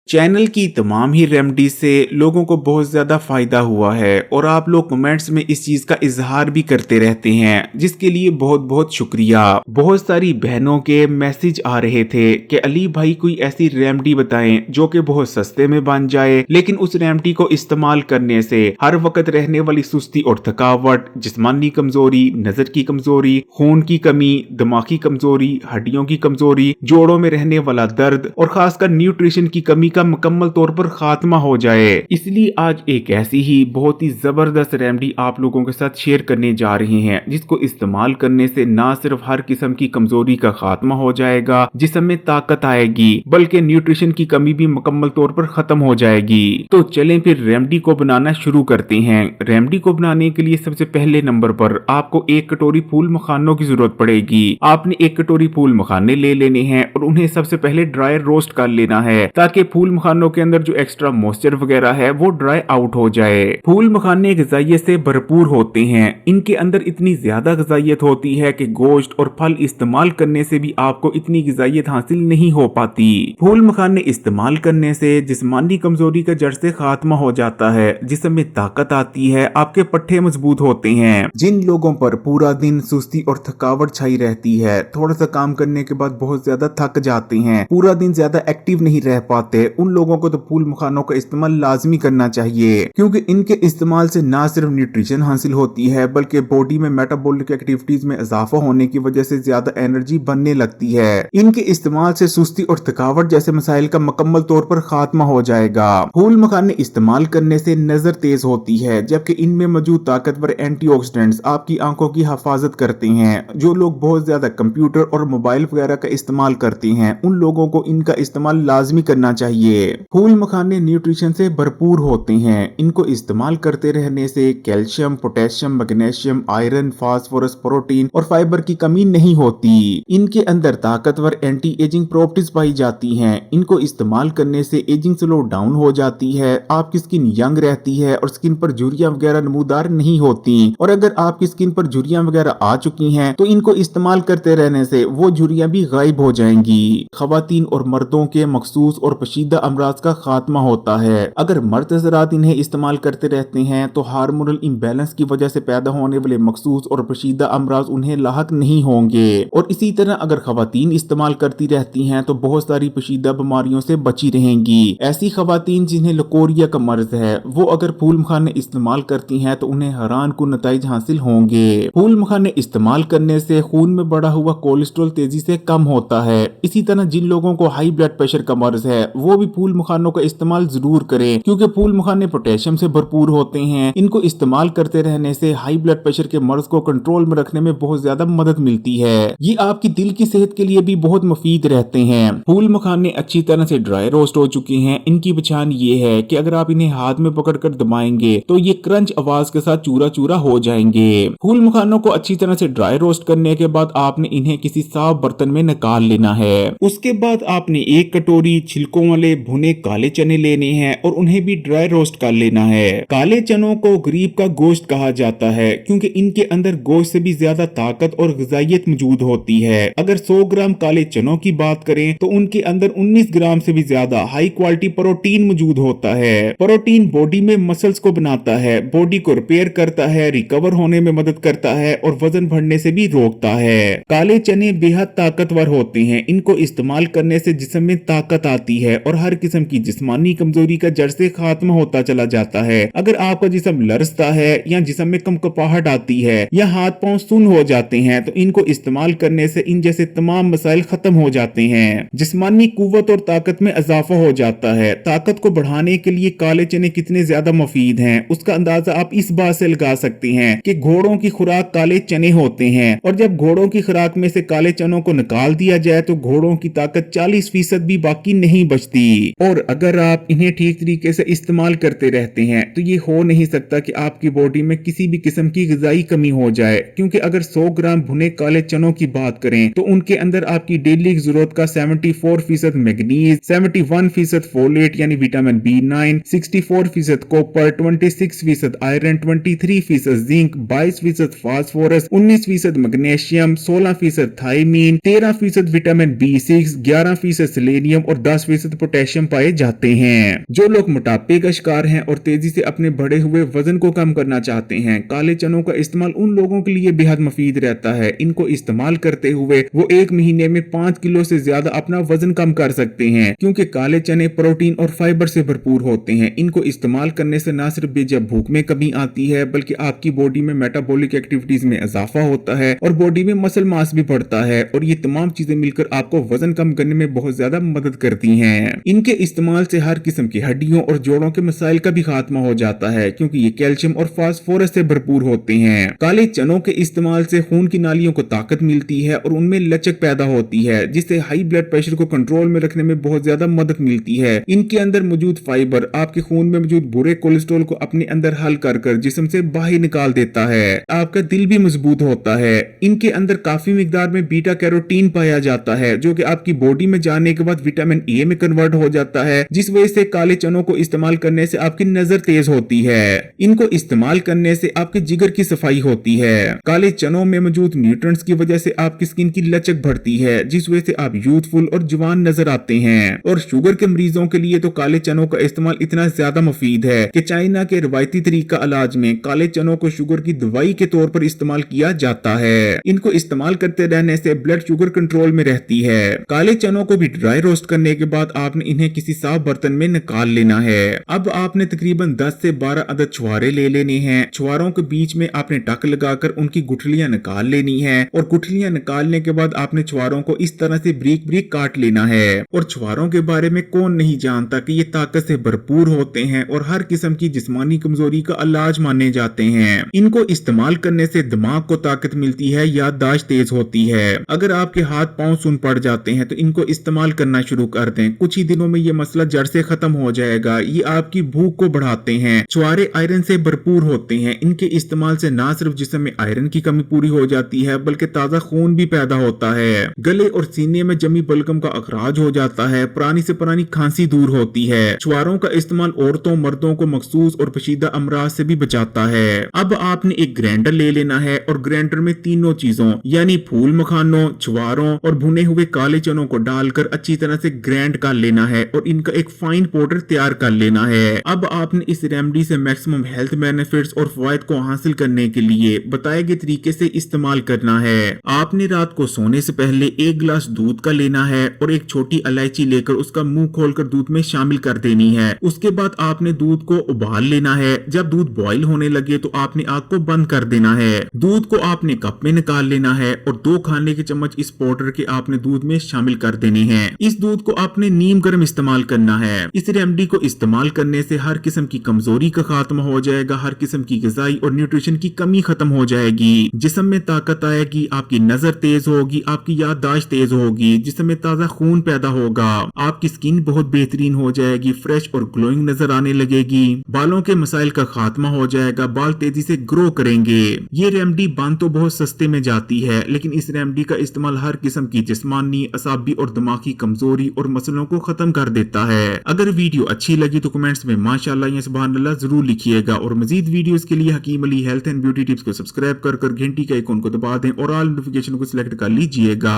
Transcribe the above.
Channel की तमाम ही remedy से लोगों को बहुत ज़्यादा फ़ायदा हुआ है और आप लोग कमेंट्स में इस चीज़ का इजहार भी करते रहते हैं, जिसके लिए बहुत बहुत शुक्रिया। बहुत सारी बहनों के मैसेज आ रहे थे कि अली भाई कोई ऐसी रेमेडी बताएं जो कि बहुत सस्ते में बन जाए, लेकिन उस रेमेडी को इस्तेमाल करने से हर वक्त रहने वाली सुस्ती और थकावट, जिस्मानी कमजोरी, नज़र की कमजोरी, खून की कमी, दिमागी कमजोरी, हड्डियों की कमजोरी, जोड़ों में रहने वाला दर्द और खासकर न्यूट्रिशन की कमी का मुकम्मल तौर पर खात्मा हो जाए। इसलिए आज एक ऐसी ही बहुत ही जबरदस्त रेमेडी आप लोगों के साथ शेयर करने जा रहे हैं, जिसको इस्तेमाल करने से ना सिर्फ हर किस्म की कमजोरी का खात्मा हो जाएगा, जिस्म में ताकत आएगी, बल्कि न्यूट्रिशन की कमी भी मुकम्मल तौर पर खत्म हो जाएगी। तो चलें फिर रेमेडी को बनाना शुरू करते हैं। रेमेडी को बनाने के लिए सबसे पहले नंबर पर आपको एक कटोरी फूल मखानों की जरूरत पड़ेगी। आपने एक कटोरी फूल मखाने ले लेने हैं और उन्हें सबसे पहले ड्राई रोस्ट कर लेना है, ताकि फूल मखानों के अंदर जो एक्स्ट्रा मॉइस्चर वगैरह है वो ड्राई आउट हो जाए। फूल मखाने ग़िज़ाइयत से भरपूर होते हैं। इनके अंदर इतनी ज्यादा ग़िज़ाइयत होती है कि गोश्त और फल इस्तेमाल करने से भी आपको इतनी ग़िज़ाइयत हासिल नहीं हो पाती। फूल मखाने इस्तेमाल करने से जिस्मानी कमजोरी का जड़ से खात्मा हो जाता है, जिस्म में ताकत आती है, आपके पट्टे मजबूत होते हैं। जिन लोगों पर पूरा दिन सुस्ती और थकावट छाई रहती है, थोड़ा सा काम करने के बाद बहुत ज्यादा थक जाते हैं, पूरा दिन ज्यादा एक्टिव नहीं रह पाते, उन लोगों को तो फूल मखानों का इस्तेमाल लाजमी करना चाहिए, क्योंकि इनके इस्तेमाल से ना सिर्फ न्यूट्रिशन हासिल होती है, बल्कि बॉडी में मेटाबॉलिक एक्टिविटीज में इजाफा होने की वजह से ज्यादा एनर्जी बनने लगती है। इनके इस्तेमाल से सुस्ती और थकावट जैसे मसाइल का मुकम्मल तौर पर खात्मा हो जाएगा। फूल मखाने इस्तेमाल करने से नजर तेज होती है, जबकि इनमें मौजूद ताकतवर एंटीऑक्सीडेंट्स आपकी आंखों की हिफाजत करते हैं। जो लोग बहुत ज्यादा कंप्यूटर और मोबाइल वगैरह का इस्तेमाल करते हैं, उन लोगों को इनका इस्तेमाल लाजमी करना चाहिए। फूल मखाने न्यूट्रिशन से भरपूर होते हैं। इनको इस्तेमाल करते रहने से calcium, potassium, magnesium, iron, phosphorus, protein और फाइबर की कमी नहीं होती। इनके अंदर ताकतवर एंटी एजिंग प्रॉपर्टीज पाई जाती हैं। इनको इस्तेमाल करने से एजिंग स्लो डाउन हो जाती है, आपकी स्किन यंग रहती है और स्किन पर झुर्रियां वगैरह नमूदार नहीं होती। और अगर आपकी स्किन पर झुर्रियां वगैरह आ चुकी हैं, तो इनको इस्तेमाल करते रहने से वो झुर्रियां भी गायब हो जाएंगी। खवातीन और मर्दों के मखसूस और पशीदा अमराज का खात्मा होता है। अगर मर्द हज़रात इन्हें इस्तेमाल करते रहते हैं, तो हार्मोनल इम्बैलेंस की वजह से पैदा होने वाले मखसूस और पशीदा अमराज उन्हें लाहक नहीं होंगे। और इसी तरह अगर खवातीन इस्तेमाल करती रहती हैं, तो बहुत सारी पशीदा बीमारियों से बची रहेंगी। ऐसी खवातीन जिन्हें लकोरिया का मर्ज है, वो अगर फूल मखाने इस्तेमाल करती हैं, तो उन्हें हैरान कुन नताइज हासिल होंगे। फूल मखाने इस्तेमाल करने से खून में बढ़ा हुआ कोलेस्ट्रॉल तेजी से कम होता है। इसी तरह जिन लोगों को हाई ब्लड प्रेशर का मर्ज है, वो भी फूल मखानों का इस्तेमाल जरूर करें, क्योंकि फूल मखाने पोटेशियम से भरपूर होते हैं। इनको इस्तेमाल करते रहने से हाई ब्लड प्रेशर के मर्ज को कंट्रोल में रखने में बहुत ज्यादा मदद मिलती है। ये आपकी दिल की सेहत के लिए भी बहुत मुफीद रहते हैं। फूल मखाने अच्छी तरह से ड्राई रोस्ट हो चुके हैं। इनकी पहचान ये है कि अगर आप इन्हें हाथ में पकड़कर दबाएंगे, तो ये क्रंच आवाज के साथ चूरा चूरा हो जाएंगे। फूल मखानों को अच्छी तरह से ड्राई रोस्ट करने के बाद आपने इन्हें किसी साफ बर्तन में निकाल लेना है। उसके बाद आपने एक कटोरी छिलकों वाले भुने काले चने लेने हैं और उन्हें भी ड्राई रोस्ट कर लेना है। काले चनों को गरीब का गोश्त कहा जाता है, क्योंकि इनके अंदर गोश्त से भी ज्यादा ताकत और ग़िज़ाइयत मौजूद होती है। अगर 100 ग्राम काले चनों की बात करें, तो उनके अंदर 19 ग्राम से भी ज्यादा हाई क्वालिटी प्रोटीन मौजूद होता है। प्रोटीन बॉडी में मसल्स को बनाता है, बॉडी को रिपेयर करता है, रिकवर होने में मदद करता है और वजन बढ़ने से भी रोकता है। काले चने बेहद ताकतवर होते हैं। इनको इस्तेमाल करने से जिस्म में ताकत आती है और हर किस्म की जिस्मानी कमजोरी का जड़ से खात्मा होता चला जाता है। अगर आपका जिस्म लरसता है या जिस्म में कंपकपाहट आती है या हाथ पांव सुन्न हो जाते हैं, तो इनको इस्तेमाल करने से इन जैसे तमाम मसाइल खत्म हो जाते हैं। जिस्मानी कुव्वत और ताकत में इजाफा हो जाता है। ताकत को बढ़ाने के लिए काले चने कितने ज्यादा मुफीद हैं, उसका अंदाजा आप इस बात से लगा सकते हैं कि घोड़ों की खुराक काले चने होते हैं, और जब घोड़ों की खुराक में से काले चनों को निकाल दिया जाए, तो घोड़ों की ताकत 40% भी बाकी नहीं बचती। और अगर आप इन्हें ठीक तरीके से इस्तेमाल करते रहते हैं, तो ये हो नहीं सकता कि आपकी बॉडी में किसी भी किस्म की ग़िज़ाई कमी हो जाए, क्योंकि अगर 100 ग्राम भुने काले चनों की बात करें, तो उनके अंदर आपकी डेली जरूरत का 74% मैग्नीज, 71% फोलेट यानी vitamin B9, 64% copper, 26% iron, 23% zinc, 22% phosphorus, 19% magnesium, 16% thiamine, 13% vitamin B6, 11% selenium और 10% पोटेशियम पाए जाते हैं। जो लोग मोटापे का शिकार हैं और तेजी से अपने बढ़े हुए वजन को कम करना चाहते हैं, काले चनों का इस्तेमाल उन लोगों के लिए बेहद मुफीद रहता है। इनको इस्तेमाल करते हुए वो 1 महीने में 5 किलो से ज्यादा अपना वजन कम कर सकते हैं, क्योंकि काले चने प्रोटीन और फाइबर से भरपूर होते हैं। इनको इस्तेमाल करने से न सिर्फ बेजब भूख में कमी आती है, बल्कि आपकी बॉडी में मेटाबॉलिक एक्टिविटीज में इजाफा होता है और बॉडी में मसल मास भी बढ़ता है, और ये तमाम चीजें मिलकर आपको वजन कम करने में बहुत ज्यादा मदद करती हैं। इनके इस्तेमाल से हर किस्म की हड्डियों और जोड़ों के मसाइल का भी खात्मा हो जाता है, क्योंकि ये कैल्शियम और फास्फोरस से भरपूर होते हैं। काले चनों के इस्तेमाल से खून की नालियों को ताकत मिलती है और उनमें लचक पैदा होती है, जिससे हाई ब्लड प्रेशर को कंट्रोल में रखने में बहुत ज्यादा मदद मिलती है। इनके अंदर मौजूद फाइबर आपके खून में मौजूद बुरे कोलेस्ट्रॉल को अपने अंदर हल कर जिस्म से बाहर निकाल देता है। आपका दिल भी मजबूत होता है। इनके अंदर काफी मिकदार में बीटा कैरोटीन पाया जाता है, जो कि आपकी बॉडी में जाने के बाद विटामिन ए में कन्वर्ट हो जाता है, जिस वजह से काले चनों को इस्तेमाल करने से आपकी नजर तेज होती है। इनको इस्तेमाल करने से आपके जिगर की सफाई होती है। काले चनों में मौजूद न्यूट्रिएंट्स की वजह से आपकी स्किन की लचक बढ़ती है, जिस वजह से आप यूथफुल और जवान नजर आते हैं। और शुगर के मरीजों के लिए तो काले चनों का इस्तेमाल इतना ज्यादा मुफीद है कि चाइना के रवायती तरीका इलाज में काले चनों को शुगर की दवाई के तौर पर इस्तेमाल किया जाता है। इनको इस्तेमाल करते रहने से ब्लड शुगर कंट्रोल में रहती है। काले चनों को भी ड्राई रोस्ट करने के बाद आपने इन्हें किसी साफ बर्तन में निकाल लेना है। अब आपने तकरीबन 10 से 12 अदद छुहारे ले लेने हैं। छुहारों के बीच में आपने टक लगाकर उनकी गुठलियां निकाल लेनी है, और गुठलियां निकालने के बाद आपने छुहारों को इस तरह से ब्रीक ब्रीक काट लेना है। और छुहारों के बारे में कौन नहीं जानता कि ये ताकत से भरपूर होते हैं और हर किस्म की जिस्मानी कमजोरी का इलाज माने जाते हैं। इनको इस्तेमाल करने से दिमाग को ताकत मिलती है, याददाश्त तेज होती है। अगर आपके हाथ पांव सुन पड़ जाते हैं तो इनको इस्तेमाल करना शुरू कर दें। कुछ ही दिनों में ये मसला जड़ से खत्म हो जाएगा। ये आपकी भूख को बढ़ाते हैं। छुहारे आयरन से भरपूर होते हैं। इनके इस्तेमाल से न सिर्फ जिस्म में आयरन की कमी पूरी हो जाती है, बल्कि ताजा खून भी पैदा होता है। गले और सीने में जमी बलगम का अखराज हो जाता है। पुरानी से पुरानी खांसी दूर होती है। छुहारों का इस्तेमाल औरतों मर्दों को मखसूस और पेचीदा अमराज से भी बचाता है। अब आपने एक ग्राइंडर ले लेना है और ग्राइंडर में तीनों चीजों यानी फूल मखानों, छुहारों और भुने हुए काले चनों को डालकर अच्छी तरह से ग्राइंड कर लेना है और इनका एक फाइन पाउडर तैयार कर लेना है। अब आपने इस रेमेडी से मैक्सिमम हेल्थ बेनिफिट्स और फायदे को हासिल करने के लिए बताए गए तरीके से इस्तेमाल करना है। आपने रात को सोने से पहले 1 गिलास दूध का लेना है और एक छोटी इलायची लेकर उसका मुंह खोलकर दूध में शामिल कर देनी है। उसके बाद आपने दूध को उबाल लेना है। जब दूध बॉईल होने लगे तो आपने आग को बंद कर देना है। दूध को आपने कप में निकाल लेना है और 2 खाने के चम्मच इस पाउडर के आपने दूध में शामिल कर देने हैं। इस दूध को आपने नीम गर्म इस्तेमाल करना है। इस रेमेडी को इस्तेमाल करने से हर किस्म की कमजोरी का खात्मा हो जाएगा, हर किस्म की ग़िज़ाई और न्यूट्रिशन की कमी खत्म हो जाएगी, जिस्म में ताकत आएगी, आपकी नजर तेज होगी, आपकी याददाश्त तेज होगी, जिस्म में ताजा खून पैदा होगा, आपकी स्किन बहुत बेहतरीन हो जाएगी, फ्रेश और ग्लोइंग नजर आने लगेगी, बालों के मसाइल का खात्मा हो जाएगा, बाल तेजी से ग्रो करेंगे। ये रेमेडी बन तो बहुत सस्ते में जाती है, लेकिन इस रेमेडी का इस्तेमाल हर किस्म की जिस्मानी, असाबी और दिमागी कमजोरी और मसलों को खत्म कर देता है। अगर वीडियो अच्छी लगी तो कमेंट्स में माशाअल्लाह या सुभान अल्लाह जरूर लिखिएगा, और मजीद वीडियोस के लिए Hakim Ali health and beauty tips को सब्सक्राइब कर घंटी के आइकन को दबा दें और ऑल नोटिफिकेशन को सिलेक्ट कर लीजिएगा।